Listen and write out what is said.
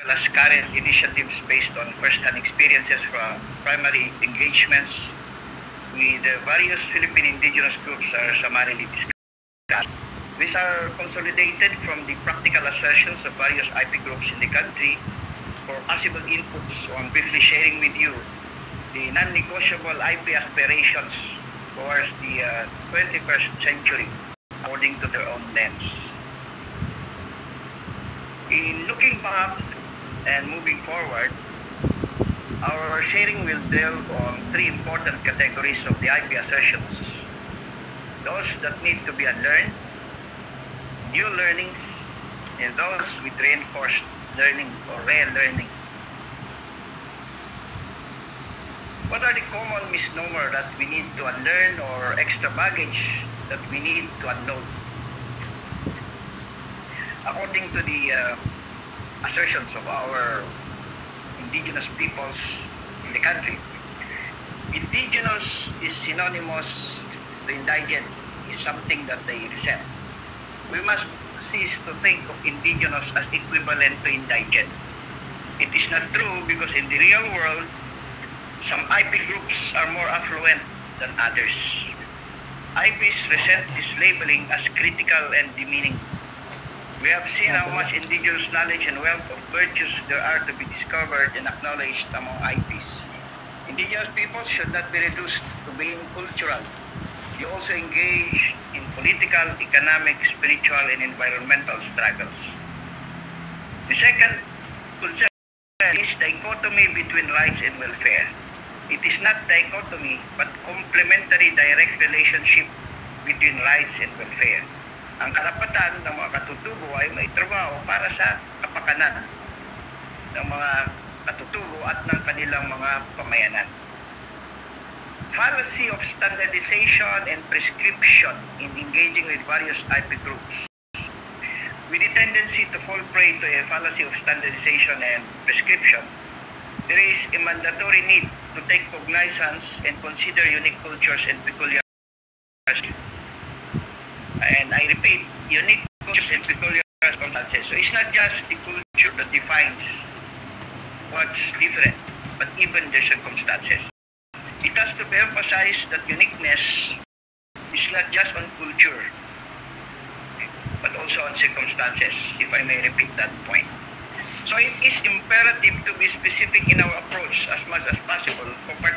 well as current initiatives based on first-hand experiences from primary engagements with various Philippine indigenous groups are summarily discussed. These are consolidated from the practical assertions of various IP groups in the country for possible inputs on briefly sharing with you the non-negotiable IP aspirations towards the 21st century according to their own lens. In looking back and moving forward, our sharing will delve on three important categories of the IP assertions: those that need to be unlearned, new learnings, and those with reinforced learning or relearning. What are the common misnomers that we need to unlearn or extra baggage that we need to unload? According to the assertions of our indigenous peoples in the country, indigenous is synonymous to indigent, is something that they resent. We must cease to think of indigenous as equivalent to indigent. It is not true, because in the real world, some IP groups are more affluent than others. IPs resent this labeling as critical and demeaning. We have seen how much indigenous knowledge and wealth of virtues there are to be discovered and acknowledged among IPs. Indigenous people should not be reduced to being cultural. They also engage in political, economic, spiritual, and environmental struggles. The second concern is dichotomy between rights and welfare. It is not dichotomy, but complementary direct relationship between rights and welfare. Ang karapatan ng mga katutubo ay may trabaho para sa kapakanan ng mga katutubo at ng kanilang mga pamayanan. Fallacy of standardization and prescription in engaging with various IP groups. With the tendency to fall prey to a fallacy of standardization and prescription, there is a mandatory need to take cognizance and consider unique cultures and peculiarities. And I repeat, unique cultures and peculiar circumstances. So it's not just the culture that defines what's different, but even the circumstances. It has to be emphasized that uniqueness is not just on culture, but also on circumstances, if I may repeat that point. So it is imperative to be specific in our approach as much as possible for particular